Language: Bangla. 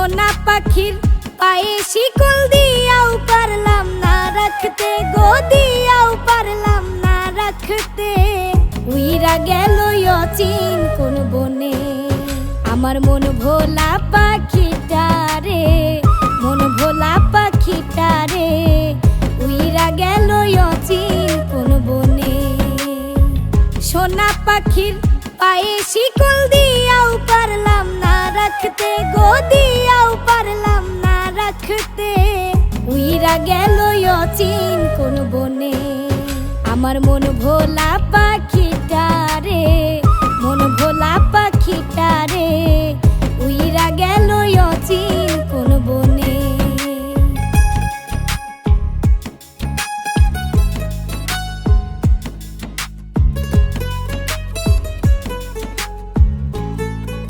সোনা পাখির পায়ে শিকল দিয়াও পারলাম না রাখতে গো, দিয়াও পারলাম না রাখতে। উইরা গেল অচিন কোন বনে আমার মন ভোলা পাখিটা রে, মন ভোলা পাখিটা রে। উইরা গেল অচিন কোন বনে। সোনা পাখির পায়ে শিকল দিয়াও পারলাম না রাখতে গো, দিয়াও পারলাম না রাখতে। উইরা গেল অচিন কোন বনে আমার মন ভোলা পাখিটা রে, মন ভোলা পাখিটা